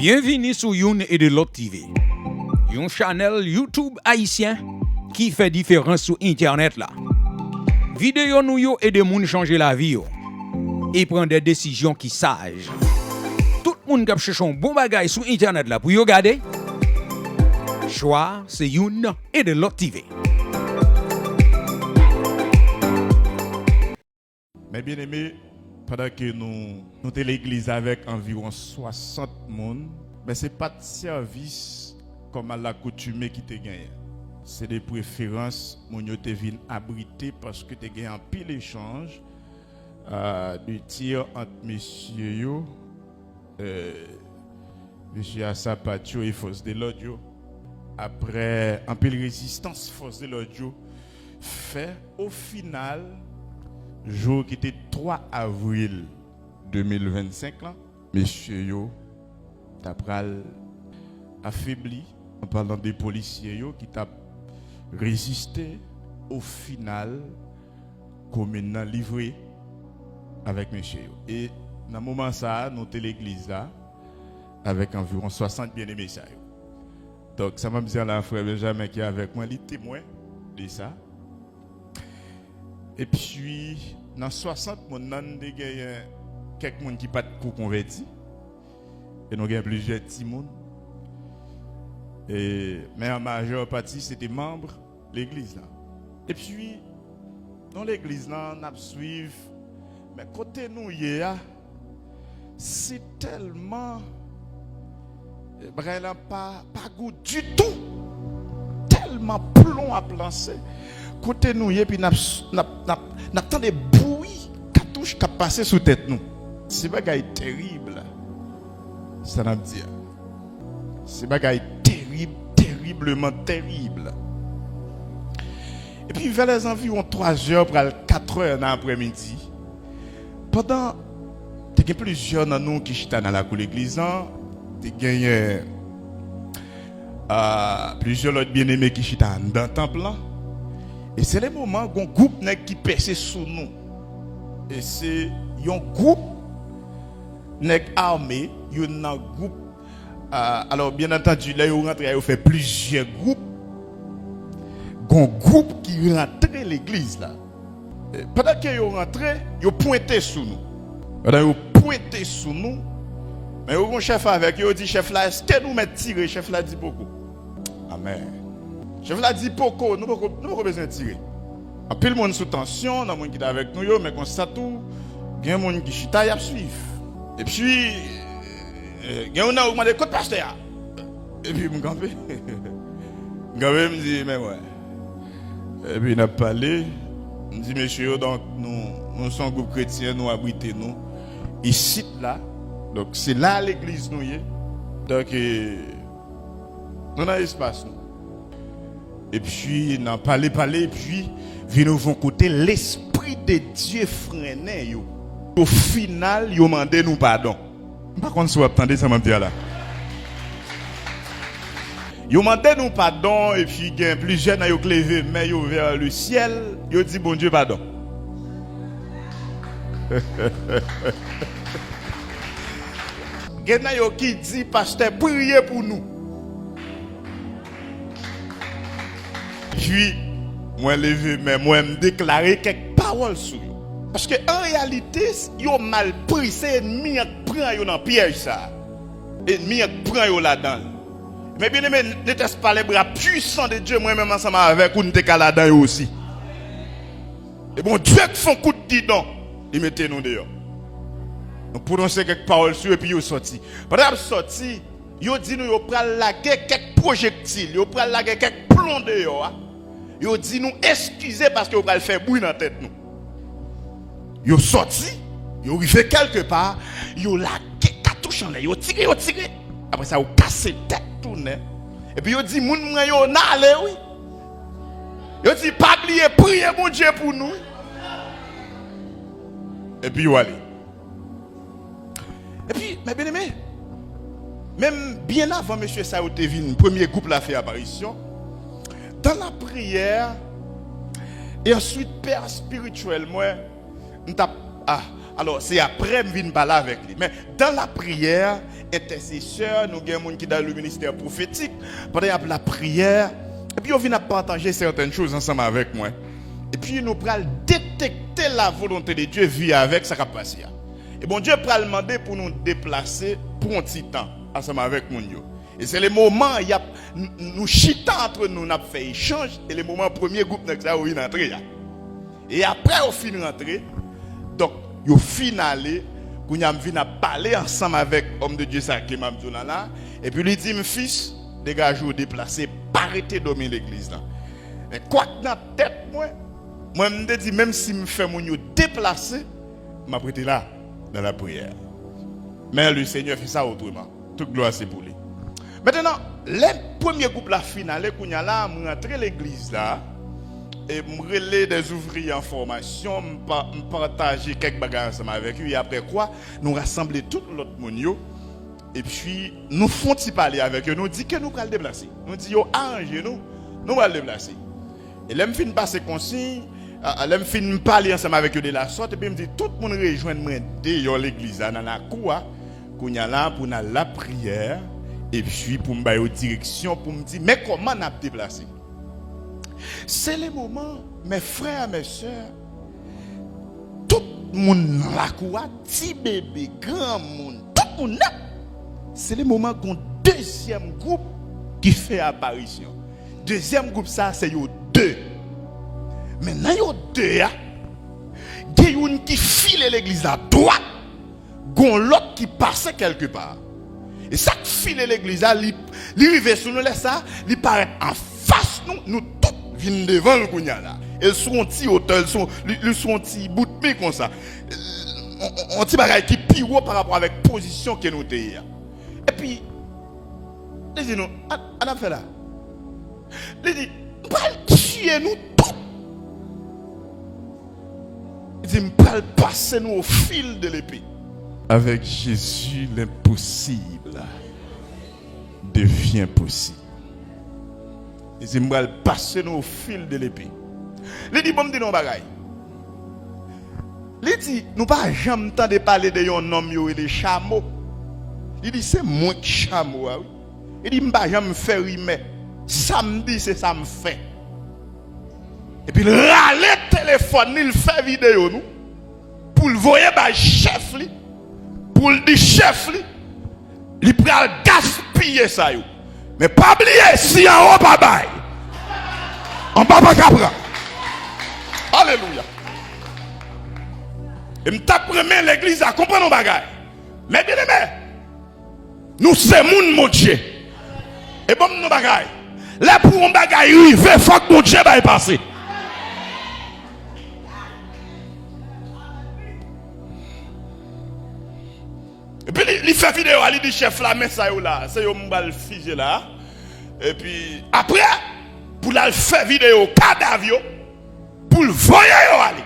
Bienvenue sur Youn et de l'autre TV. Un channel YouTube haïtien qui fait différence sur internet là. Vidéo nous yo et de moun changer la vie yo. Et prendre des décisions qui sages. Tout le monde qui cherche un bon bagage sur internet là pour yo regarder. Choix c'est Youn et de l'autre TV. Mais bien aimé, pendant que nous sommes l'église avec environ 60 personnes, mais ce n'est pas de service comme à l'accoutumée qui te gagne. C'est des préférences mon yo te vinn abriter parce que te gagne un pile échange de tir entre messieurs yo, monsieur Assapatio et Force de l'Audio. Après un pile résistance Force de l'Audio fait au final jour qui était 3 avril 2025 là, messieurs yo t'as affaibli en parlant des policiers yo qui t'a résisté au final comme maintenant livré avec messieurs yo. Et dans moment ça nous t'es l'église là avec environ 60 bien-aimés ça yo. Donc ça m'a dit là frère Benjamin qui est avec moi, il est témoin de ça. Et puis, dans 60 personnes, il y a quelques personnes qui ne sont pas convertis. Et nous avons plusieurs petits monde. Mais en majeure partie, c'était membres de l'église. Et puis, dans l'église, nous avons suivi. Mais côté nous, c'est tellement. Pas goût du tout. Tellement plomb à plancer. Côté nous, et puis n'attend des bruits qui qui passent sous tête nous. C'est bagaille terrible. Ça n'a dit. C'est bagaille terrible, terriblement terrible. Et puis vers les environs 3 heures pour 4 heures dans l'après-midi, pendant il y a plusieurs de nous qui sont dans la cour de l'église, il y a plusieurs autres bien-aimés qui sont dans le temple. Et c'est le moment où un groupe qui perce sous nous. Et c'est un groupe armé, un groupe. Alors bien entendu, là, ils rentrent, ils fait plusieurs groupes. Un groupe qui rentre à l'église là. Pendant qu'ils rentrent, ils pointent sur nous. Pendant qu'ils pointent sur nous, mais ils ont un chef avec eux, ils disent chef là, est-ce que nous mettons tirer? Chef là dit beaucoup. Amen. Je vous l'ai dit beaucoup, nous n'avons pas besoin de tirer. En plus, le monde sous tension, il y a des gens qui sont avec nous, mais comme ça tout, il y a des gens qui sont à suivre. Et puis, il y a des gens qui ont demandé côté pasteur. Et puis, je me campé. Je me dis, mais ouais. Et puis, il a parlé. Je me dis, monsieur, donc, nous sommes un groupe chrétien, nous abritons nous. Ici, là. Donc, c'est là l'église, nous. Donc, nous avons l'espace, nous. Et puis, on a parlé, et puis, nous vont côté l'Esprit de Dieu freiné. Au final, il demande nous pardon. Par contre, si vous attendez, ça m'a dit là. Il demande nous pardon, et puis, il y a plusieurs qui ont levé mais vers le ciel. Ils dit, bon Dieu, pardon. Il y a qui dit, pasteur, priez pour nous. Puis, moi levé, mais moi me déclarer quelques paroles sur eux. Parce que en réalité, ils ont mal pris, c'est ennemi qui prend dans le piège ça. Ennemi qui prend là-dedans. Mais bien aimé, ne teste pas les bras puissants de Dieu, moi-même ensemble avec vous, nous sommes là-dedans aussi. Et bon, Dieu qui fait un coup de didon, il mettait nous dehors. Nous prononçons quelques paroles sur eux et puis ils sont sortis. Pendant qu'ils sont sortis, ils ont dit nous, ils prennent laguer quelques projectiles, ils prennent laguer quelques plombs dehors. Ils dit nous excusez parce que vous allez faire bruit dans la tête nous. Ils ont sorti, ils ont arrivé quelque part, ils ont lagué cartouche en l'air, ils ont tiré. Après ça, ils ont cassé la tête tourné. Et puis ils ont dit moun yo n'allez oui. Ils ont dit pas oublier prier mon Dieu pour nous. Et puis ils ont allé. Et puis mes bien-aimés, même bien avant monsieur Saoud Tevin, premier groupe l'a fait apparition. Dans la prière, et ensuite, père spirituel, moi, alors c'est après, je viens parler avec lui. Mais dans la prière, intercesseurs, nous avons des gens qui sont dans le ministère prophétique, pendant la prière, et puis on vient partager certaines choses ensemble avec moi. Et puis nous allons détecter la volonté de Dieu via avec ça qui passe. Et bon Dieu va demander pour nous déplacer pour un petit temps ensemble avec mon Dieu. Et c'est le moment où nous chitons entre nous, nous avons fait échange, et le moment premier groupe nous a rentré. Et après au fin rentrer, donc au final, nous avons parler ensemble avec l'homme de Dieu ça qui m'a dit là, et puis lui dit mon fils, dégage ou déplacer, pas arrêter de dominer l'église là. Mais quoi que dans la tête moi me dit même si me fait mon déplacer, m'a prêté là dans la prière. Mais le Seigneur fait ça autrement. Toute gloire c'est pour lui. Maintenant, les premiers groupes la finale qu'on y a là, me rentrer l'église là et me relayer des ouvriers en formation, me partager quelques bagages ensemble avec eux et après quoi, nous rassembler tout l'autre monde et puis nous font parler avec eux, nous dit que nous allons le déplacer. Nous dit yo arrangez nous allons le déplacer. Et là me fin passer consigne, là me fin parler ensemble avec eux de la sorte et puis me dit tout le monde rejoindre moi dans l'église dans la cour qu'on y a là pour la prière. Et puis pour me donner direction, pour me dire, mais comment on a déplacé? C'est le moment, mes frères, mes soeurs, tout le monde la cour, petit bébé, grand monde, tout le monde là. C'est le moment qu'on deuxième groupe qui fait apparition. Deuxième groupe, ça, c'est yo deux. Maintenant, yo deux, il y a une qui file l'église à droite, gon l'autre qui passe quelque part. Et ça qui file l'église, il arrive sur nous, ça, il paraît en face, nous tous venons devant le Kounia là. Ils sont petits hôtels, ils sont petits bout de pied comme ça. On petit bagaille qui pire par rapport avec la position que nous avons. Et puis, ils disent nous, on a fait là. Ils disent, on va tuer nous tous. Ils disent, on va passer nous au fil de l'épée. Avec Jésus, l'impossible devient possible. Et c'est moi passer au fil de l'épée. Il dit bon me dit non bagaille. Il dit nous pas jamais entendre parler de un homme et les chameaux. Il dit c'est moi qui chameau oui. Il dit m'pas jamais faire rimer. Samedi c'est ça me fait. Et puis il râle téléphone, il fait vidéo nous pour le voyer ba chef li. Pour le dire chef, il peut gaspiller ça. Mais pas oublier, si en haut, pas bail. En bas, pas capra. Alléluia. Et me tape premier l'église à comprendre nos bagages. Mais bien aimé, nous sommes mon Dieu. Et bon, nos bagages. Là, pour un bagage, il faut que mon Dieu va y passer. Et puis il fait vidéo, il dit chef là, mais ça là, c'est un bal figé là. Et puis après, pour la faire vidéo, cadavre, pour le voyer aller.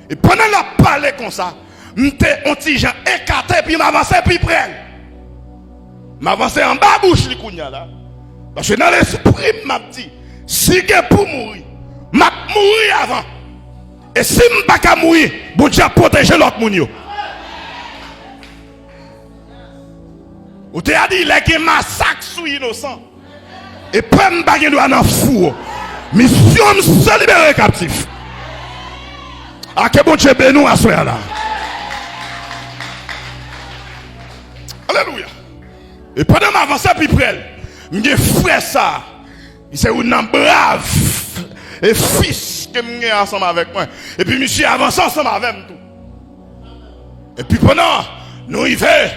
Et pendant la parler comme ça, m'étais un petit gens écarté, puis m'avancer, puis près. M'avancer en bas bouche, li kounya là. Parce que dans l'esprit, m'a dit, si je pour mourir, m'a mourir avant. Et si je ne peux pas mourir, bon Dieu a protégé l'autre moun. Ou te a dit, il y a un massacre sur innocent. Et pas me baguer doit en four. Mission se libérer captif. A que bon Dieu bénou à ce là. Alléluia. Et pendant m'avancer puis près, m'ge frère ça. Il c'est un brave et fils que m'ge ensemble avec moi. Et puis monsieur avance ensemble avec moi tout. Et puis pendant nous y fait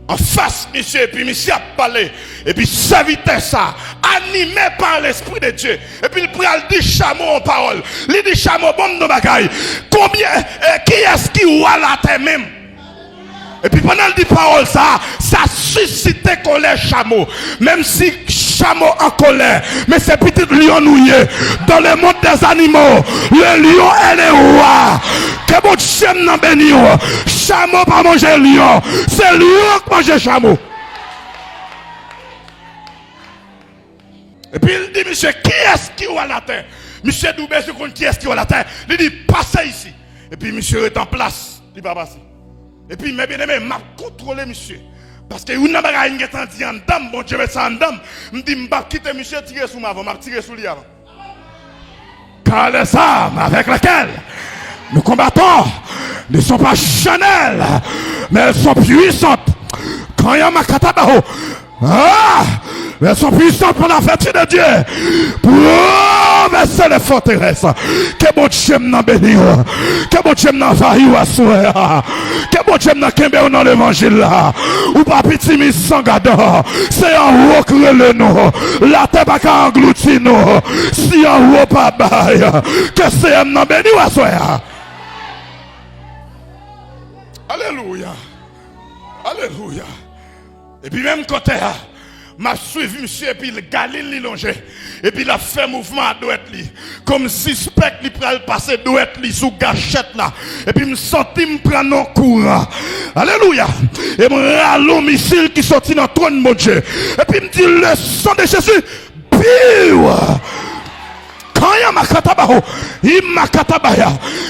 en face, monsieur, et puis monsieur a parlé, et puis sa vitesse, ça, animé par l'Esprit de Dieu, et puis il prend le dit chameau en parole, il dit chameau, bon de bagaille, combien, qui est-ce qui voit la terre même? Et puis pendant le dit parole, ça suscite colère chameau, même si chameau en colère, mais c'est petit lion nouillé, dans le monde des animaux, le lion est le roi, que bon Dieu n'a béni, chameau pas manger lion, c'est lion qui mange chameau. Et puis il dit, monsieur, qui est-ce qui voit la terre? Monsieur Doubé, je compte qui est-ce qui voit la terre? Il dit, passez ici. Et puis monsieur est en place, il va passer. Et puis, mes bien-aimés, m'a contrôlé, monsieur. Parce que une n'a une qui est en dame, bon Dieu met ça en dame. Me dit m'pas quitter monsieur tirer sous ma avant, m'a tirer sous lui avant. Car les armes avec lesquelles nous combattons ne sont pas charnelles, mais elles sont puissantes. Quand il y a ma katabaho, elles sont puissantes pour la vertu de Dieu. Pour renverser les forteresses. Que bon Dieu m'en bénisse. Que bon Dieu m'en vaille ou assoue. Que bon Dieu m'en kembe dans l'évangile là. Ou pas petit mis sans gadon. C'est en haut que le nous. La terre pas qu'à engloutir nous. Si en haut pas bail. Que c'est m'en bénisse ou assoue. Alléluia. Alléluia. Et puis même côté, m'a suivi monsieur et puis le Galil li longé. Et puis il a fait mouvement à douette li. Comme suspect li pral passer douette li sous gâchette là. Et puis me senti me prendre en courant. Alléluia. Et me ralon missile qui sorti dans trône mon Dieu. Et puis me dit le sang de Jésus. Piou. Quand il y a ma katabaho, il m'a katabaya.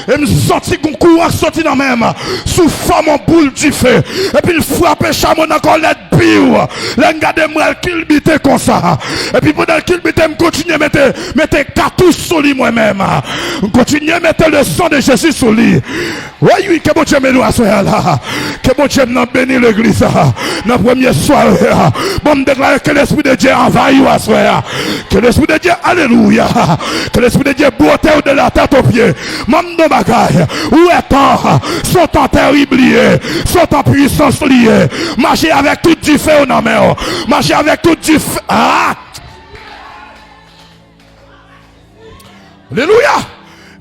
Et me senti qu'on courant sorti dans même sous forme en boule du feu. Et puis il frappe chameau dans colette piou. L'engade moi kilbité comme ça. Et puis pendant kilbité me continue mettre cartouche sur lui moi-même. Continue mettre le sang de Jésus sur lui. Oui, que bon Dieu me nous assoya là. Que bon Dieu nous bénisse l'église. Dans la première soirée. Bon me déclare que l'esprit de Dieu envahit ou assoya. Que l'esprit de Dieu, alléluia. Que l'esprit de Dieu beauté de la tête aux pieds. Même de bagaille. Où est-on? Sont en terre oubliés. Sont en puissance liée. Marchez avec tout du feu au main. Marchez avec tout du feu. Ah! Alléluia!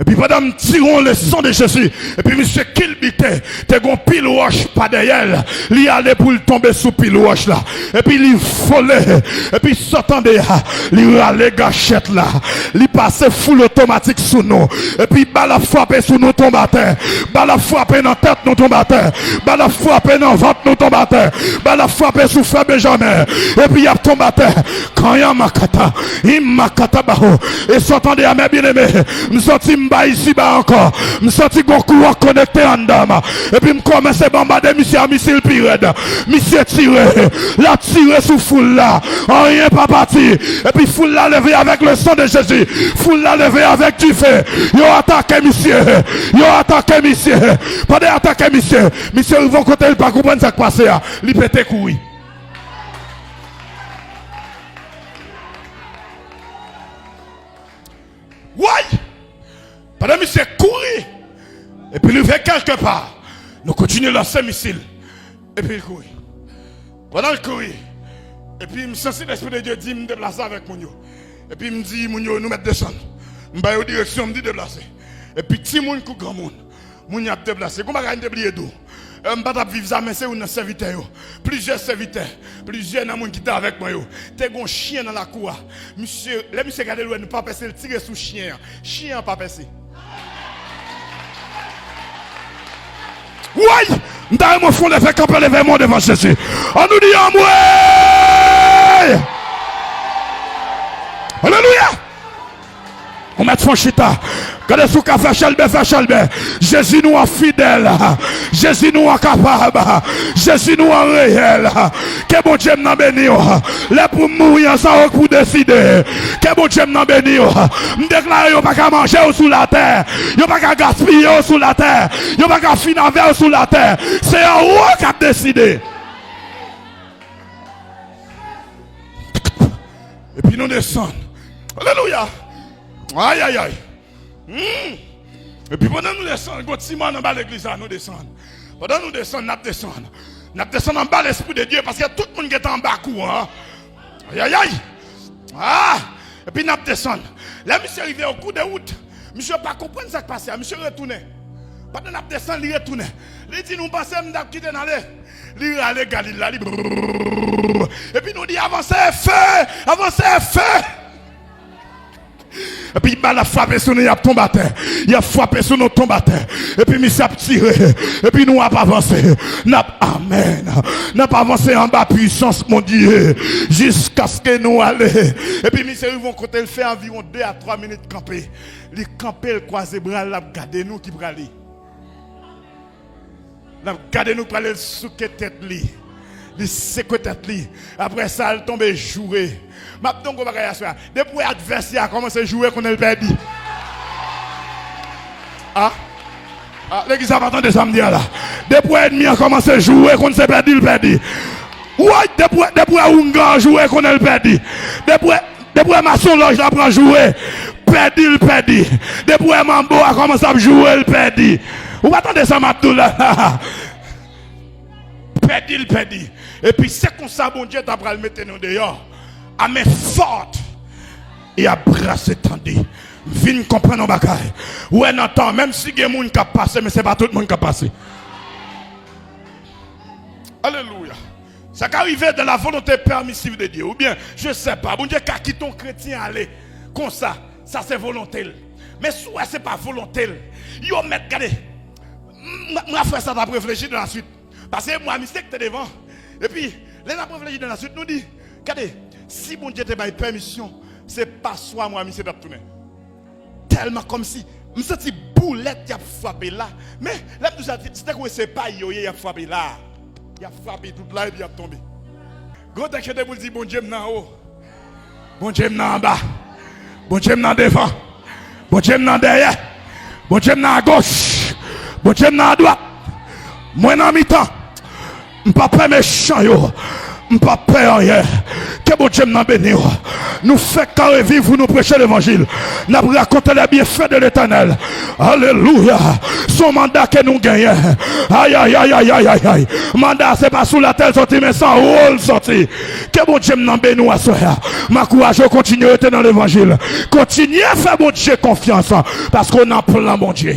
Et puis pendant nous tirons le sang de Jésus. Et puis monsieur Kilbité, t'es gon pile roche pas derrière. Il allait pour le tomber sous pile roche là. Et puis il volait. Et puis s'entendait, il allait gâchette là. Il passait full automatique sous nous. Et puis balle a frappé sous nous tombateur. Balle a frappé dans tête nous tombateur. Balle a frappé dans ventre nous tombateur. Balle a frappé sous frère Benjamin. Et puis il y a tombateur. Quand il y a makata, il makata baho. Et s'entendait à mes bien-aimés. Nous sortis ici bas encore, me senti gon courant connecté en dame. Et puis me commence à bombarder monsieur à missile pirate. Monsieur tiré, la tiré sous foule là. Rien pas parti. Et puis foule là levé avec le sang de Jésus. Foule là levé avec du feu. Yo attaqué monsieur. Yo attaqué monsieur. Pendant attaqué monsieur. Monsieur ils vont côté il pas comprendre ça qui passe là. Il pété courir. Ouais. Pendant que monsieur courir, et puis il va quelque part, nous continuons lancer missile. Et puis il courit. Pendant qu'il courit, et puis il me sent l'esprit de Dieu dit me déplacer avec mon yo. Et puis il me dit, mon yo, nous mettre descendre. Je vais en direction, me dit déplacer. Et puis petit monde ou grand monde, mon yo a déplacé. Comment on va oublier d'où? Je ne vais pas vivre ça, mais c'est un serviteur. Plusieurs serviteurs, plusieurs gens qui étaient avec moi. Tu as un chien dans la cour. Monsieur, les monsieur regardez le ne pas passer, le tirer sous chien. Chien pas passer. Oui, nous avons mon fond de faire camper l'événement devant Jésus. On nous dit en moi. Alléluia. On met son chita. Quand est-ce qu'on fait chalbe. Jésus nous est fidèle. Jésus nous est capable. Jésus nous est réel. Que bon Dieu nous bénisse. Là pour mourir, ça pour décider. Que bon Dieu nous bénisse. Nous déclarons pas qu'à manger sous la terre. Nous pas qu'à gaspiller sous la terre. Nous pas qu'à financer sous la terre. C'est un roi qui a décidé. Et puis nous descendons. Alléluia. Aïe aïe aïe. Et puis pendant nous descendons, Gauthier en bas l'église, nous descendons. Pendant nous descendons, nous descendons. Nous descendons en bas l'esprit de Dieu parce qu'il y a tout le monde qui est en bas courant. Aïe aïe aïe. Ah. Et puis nous descendons. Là, monsieur arrivé au coup de route. Monsieur pas comprendre ce qui passe. Monsieur retourné. Pendant nous descendons, il retourne. Il dit nous passons, nous quitter dans l'air. Il allait Galilée. Et puis nous dit avancez, feu. Avancez, feu. Et puis il a frappé sur nous, il a tombé à terre. Il a frappé sur nous, tombé à terre. Et puis il a tiré. Et puis nous avons avancé. Amen. Nous avons avancé en bas puissance, mon Dieu. Jusqu'à ce que nous allions. Et puis monsieur, ils vont côté, il fait environ 2 à 3 minutes camper. Il camper, le croisé bras, il a gardé nous qui bralé. Il a gardé nous pour aller sous tête lui. il secoué tête li. Après ça, il tombe jouer. Maintenant qu'on va regarder ça. Depuis l'adversaire a commencé à jouer qu'on a perdu. Ah? Ah, l'église a pas entendu ça me dire là. Depuis l'ennemi a commencé à jouer qu'on s'est perdu, il perdu. Ouais, depuis Unga a joué qu'on a perdu. Depuis Maçon Loge là prend jouer. Perdu, il perdu. Depuis Mambo a commencé à jouer, il perdu. Vous attendez ça, Mabdou là? Perdu, il perdu. Et puis c'est comme ça, bon Dieu, t'as le mettre nous dehors. À main forte. Et à brasser tendu. Viens comprendre nos bagailles. Ouais, n'entend, même si il y a des gens qui passent, mais ce n'est pas tout le monde qui passe. Alléluia. Ça qui arrive de la volonté permissive de Dieu. Ou bien, je ne sais pas, bon Dieu, quand qui ton chrétien aller comme ça c'est volonté. Mais soit ce n'est pas volonté. Yo, met, regardez. Moi, frère, ça t'a réfléchi dans la suite. Parce que moi, mystique, t'es devant. Et puis, les gens réfléchi dans la suite, nous dit, regardez, si bon Dieu te donne permission, c'est pas soit moi, monsieur, de tourner. Tellement comme si, je me sens boulette qui a frappé là. Mais là, c'était quoi, c'est pas yo, il a frappé là. Il a frappé tout là et puis il a tombé. Gros texte de vous dire, bon Dieu, m'en haut. Bon Dieu, m'en bas. Bon Dieu, m'en devant. Bon Dieu, m'en derrière. Bon Dieu, m'en à gauche. Bon Dieu, m'en à droite. Moi, dans mi-temps, je ne suis pas méchant, je ne suis pas peur rien. Que bon Dieu m'en bénisse. Nous fait carré vivre, nous prêcher l'évangile. Nous raconter les bienfaits de l'éternel. Alléluia. Son mandat que nous gagnons. Aïe, aïe, aïe, aïe, aïe, aïe, aïe. Mandat, c'est pas sous la tête sorti, mais sans rôle sorti. Que bon Dieu m'en bénisse à soi. Ma courage, continue à être dans l'évangile. Continuez à faire bon Dieu confiance. Parce qu'on a plein bon Dieu.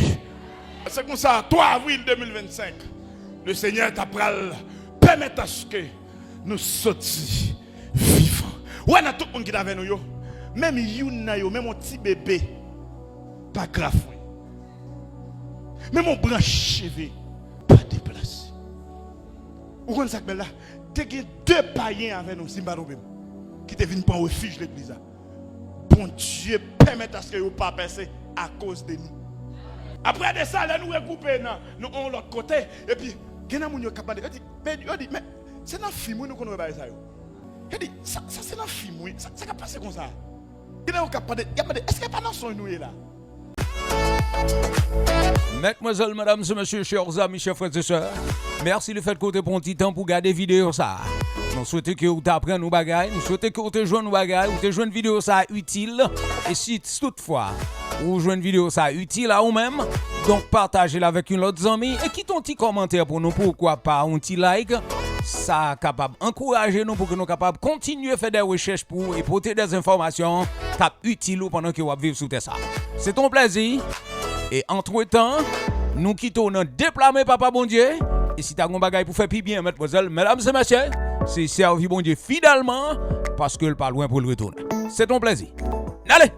C'est comme ça, 3 avril 2025. Le Seigneur t'a permettre à ce que nous sortions vivants. Ouais, il y a tout le monde qui est avec nous. Même Youna, même mon petit bébé, pas grave. Même mon branche cheveux, pas déplacé. Vous comprenez ça que là? Tu as 2 païens avec nous, Zimbabwe, qui te viennent pour un refuge l'église. Bon Dieu, permette à ce que vous ne pas passer à cause de nous. Après de ça, nous regroupons, nous on l'autre côté. Et puis, il y a des gens qui sont capables de dire, mais c'est dans le film où nous connaissons ça. Il dit, ça c'est dans le film, oui. Ça va passer comme ça. Il y a des gens qui sont capables de dire, est-ce qu'il n'y a pas dans son nous là? Mesdemoiselles, mesdames et messieurs, chers amis, chers frères et sœurs, merci de faire côté pour un petit temps pour garder vidéo ça. Nous souhaitons que vous apprenez nos bagailles, nous souhaitons que vous te joignez nos bagailles, vous te joignez une vidéo ça utile. Et si toutefois, vous joignez une vidéo ça utile à vous-même, donc partagez-la avec une autre amie et quittez un petit commentaire pour nous, pourquoi pas un petit like. Ça capable d'encourager nous pour que nous capables de continuer à faire des recherches pour et porter des informations utiles pendant que vous vivez sous ça. C'est ton plaisir. Et entre-temps, nous quittons notre déplacement, papa bon Dieu. Et si tu as un bagage pour faire plus bien, mademoiselle, mesdames et messieurs, c'est servir bon Dieu fidèlement parce que le pas loin pour le retourner. C'est ton plaisir. Allez!